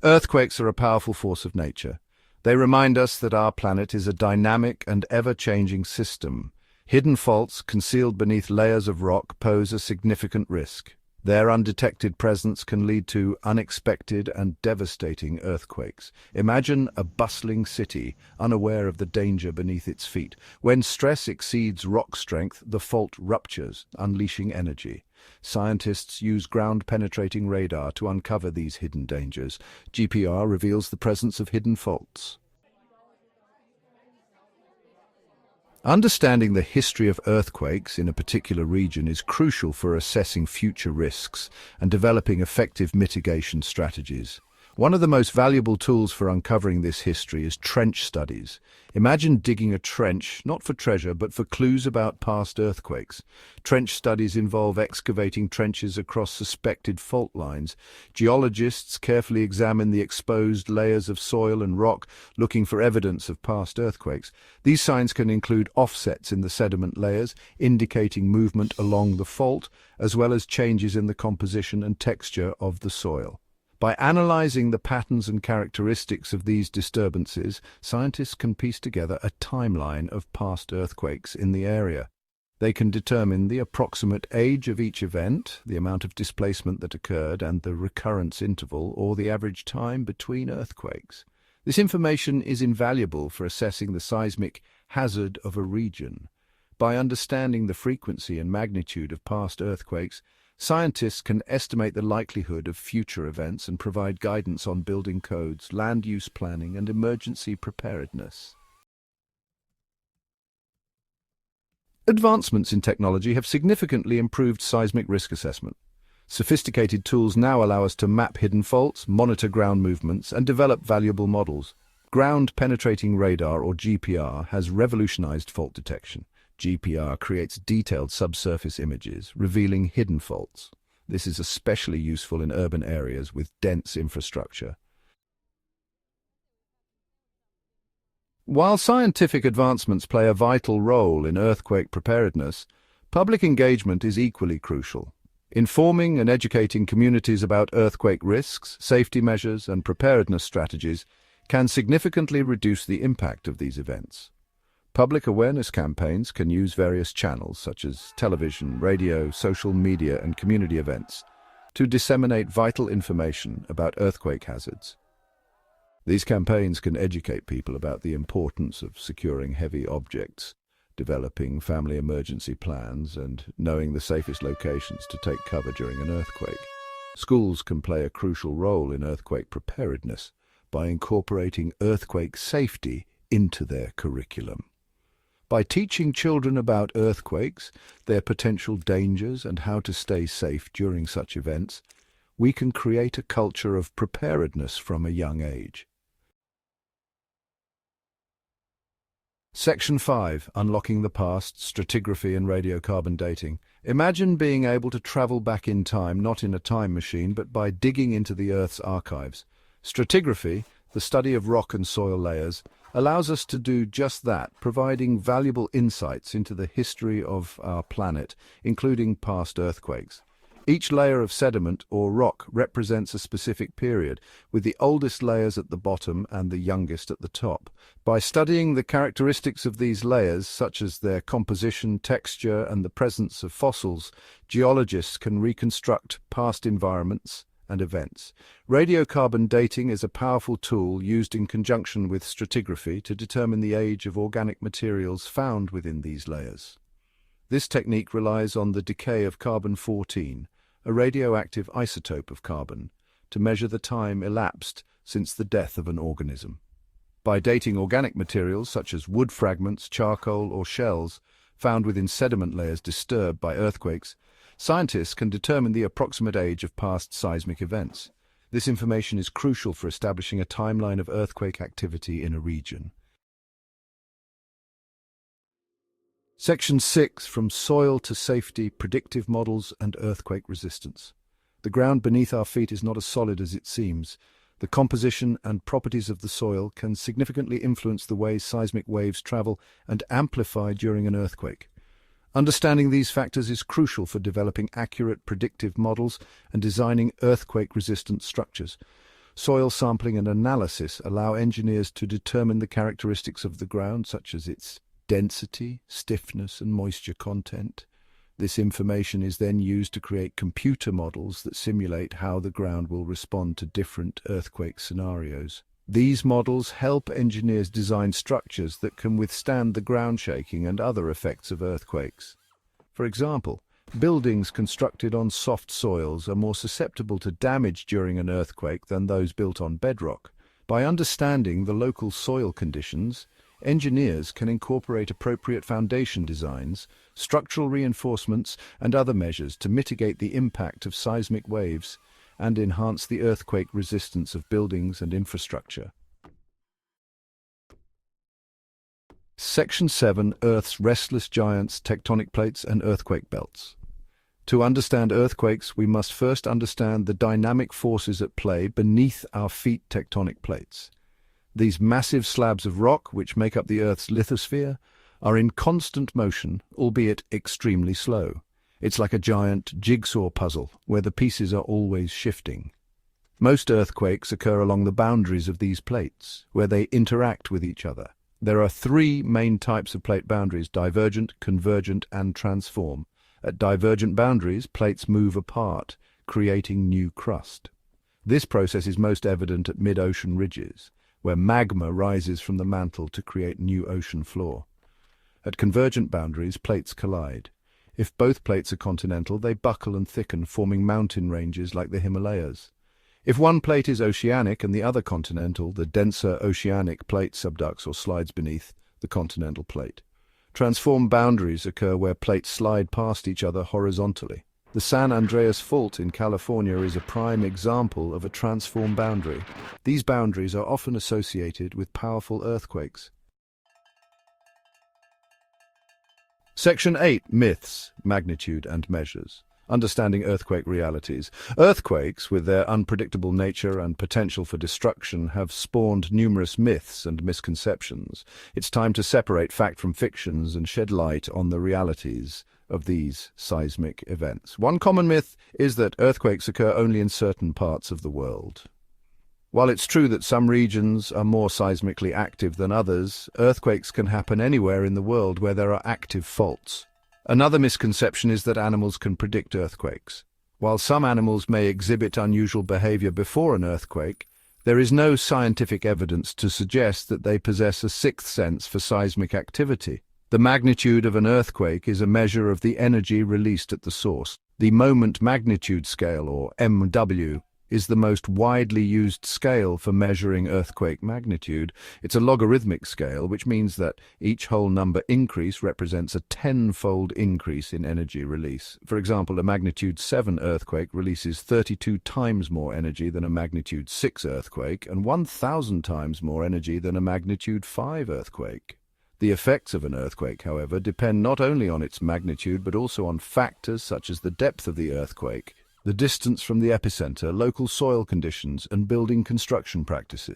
Earthquakes are a powerful force of nature. They remind us that our planet is a dynamic and ever-changing system. Hidden faults concealed beneath layers of rock pose a significant risk. Their undetected presence can lead to unexpected and devastating earthquakes. Imagine a bustling city, unaware of the danger beneath its feet. When stress exceeds rock strength, the fault ruptures, unleashing energy. Scientists use ground-penetrating radar to uncover these hidden dangers. GPR reveals the presence of hidden faults. Understanding the history of earthquakes in a particular region is crucial for assessing future risks and developing effective mitigation strategies. One of the most valuable tools for uncovering this history is trench studies. Imagine digging a trench, not for treasure, but for clues about past earthquakes. Trench studies involve excavating trenches across suspected fault lines. Geologists carefully examine the exposed layers of soil and rock, looking for evidence of past earthquakes. These signs can include offsets in the sediment layers, indicating movement along the fault, as well as changes in the composition and texture of the soil. By analyzing the patterns and characteristics of these disturbances, scientists can piece together a timeline of past earthquakes in the area. They can determine the approximate age of each event, the amount of displacement that occurred, and the recurrence interval, or the average time between earthquakes. This information is invaluable for assessing the seismic hazard of a region. By understanding the frequency and magnitude of past earthquakes, scientists can estimate the likelihood of future events and provide guidance on building codes, land use planning, and emergency preparedness. Advancements in technology have significantly improved seismic risk assessment. Sophisticated tools now allow us to map hidden faults, monitor ground movements, and develop valuable models. Ground-penetrating radar, or GPR, has revolutionized fault detection. GPR creates detailed subsurface images, revealing hidden faults. This is especially useful in urban areas with dense infrastructure. While scientific advancements play a vital role in earthquake preparedness, public engagement is equally crucial. Informing and educating communities about earthquake risks, safety measures, and preparedness strategies can significantly reduce the impact of these events. Public awareness campaigns can use various channels such as television, radio, social media, and community events to disseminate vital information about earthquake hazards. These campaigns can educate people about the importance of securing heavy objects, developing family emergency plans, and knowing the safest locations to take cover during an earthquake. Schools can play a crucial role in earthquake preparedness by incorporating earthquake safety into their curriculum. By teaching children about earthquakes, their potential dangers, and how to stay safe during such events, we can create a culture of preparedness from a young age. Section 5. Unlocking the Past, Stratigraphy and Radiocarbon Dating. Imagine being able to travel back in time, not in a time machine, but by digging into the Earth's archives. Stratigraphy, the study of rock and soil layers, allows us to do just that, providing valuable insights into the history of our planet, including past earthquakes. Each layer of sediment or rock represents a specific period, with the oldest layers at the bottom and the youngest at the top. By studying the characteristics of these layers, such as their composition, texture, and the presence of fossils, geologists can reconstruct past environments and events. Radiocarbon dating is a powerful tool used in conjunction with stratigraphy to determine the age of organic materials found within these layers. This technique relies on the decay of carbon-14, a radioactive isotope of carbon, to measure the time elapsed since the death of an organism. By dating organic materials such as wood fragments, charcoal, or shells found within sediment layers disturbed by earthquakes, scientists can determine the approximate age of past seismic events. This information is crucial for establishing a timeline of earthquake activity in a region. Section 6. From Soil to Safety, Predictive Models and Earthquake Resistance. The ground beneath our feet is not as solid as it seems. The composition and properties of the soil can significantly influence the way seismic waves travel and amplify during an earthquake. Understanding these factors is crucial for developing accurate predictive models and designing earthquake-resistant structures. Soil sampling and analysis allow engineers to determine the characteristics of the ground, such as its density, stiffness, and moisture content. This information is then used to create computer models that simulate how the ground will respond to different earthquake scenarios. These models help engineers design structures that can withstand the ground shaking and other effects of earthquakes. For example, buildings constructed on soft soils are more susceptible to damage during an earthquake than those built on bedrock. By understanding the local soil conditions, engineers can incorporate appropriate foundation designs, structural reinforcements, and other measures to mitigate the impact of seismic waves and enhance the earthquake resistance of buildings and infrastructure. Section 7. Earth's restless giants, tectonic plates, and earthquake belts. To understand earthquakes, we must first understand the dynamic forces at play beneath our feet tectonic plates. These massive slabs of rock, which make up the Earth's lithosphere, are in constant motion, albeit extremely slow. It's like a giant jigsaw puzzle, where the pieces are always shifting. Most earthquakes occur along the boundaries of these plates, where they interact with each other. There are three main types of plate boundaries: divergent, convergent, and transform. At divergent boundaries, plates move apart, creating new crust. This process is most evident at mid-ocean ridges, where magma rises from the mantle to create new ocean floor. At convergent boundaries, plates collide. If both plates are continental, they buckle and thicken, forming mountain ranges like the Himalayas. If one plate is oceanic and the other continental, the denser oceanic plate subducts or slides beneath the continental plate. Transform boundaries occur where plates slide past each other horizontally. The San Andreas Fault in California is a prime example of a transform boundary. These boundaries are often associated with powerful earthquakes. Section 8. Myths, magnitude and measures. Understanding earthquake realities. Earthquakes, with their unpredictable nature and potential for destruction, have spawned numerous myths and misconceptions. It's time to separate fact from fictions and shed light on the realities of these seismic events. One common myth is that earthquakes occur only in certain parts of the world. While it's true that some regions are more seismically active than others, earthquakes can happen anywhere in the world where there are active faults. Another misconception is that animals can predict earthquakes. While some animals may exhibit unusual behavior before an earthquake, there is no scientific evidence to suggest that they possess a sixth sense for seismic activity. The magnitude of an earthquake is a measure of the energy released at the source. The moment magnitude scale, or MW, is the most widely used scale for measuring earthquake magnitude. It's a logarithmic scale, which means that each whole number increase represents a 10-fold increase in energy release. For example, a magnitude 7 earthquake releases 32 times more energy than a magnitude 6 earthquake and 1,000 times more energy than a magnitude 5 earthquake. The effects of an earthquake, however, depend not only on its magnitude but also on factors such as the depth of the earthquake, the distance from the epicenter, local soil conditions, and building construction practices.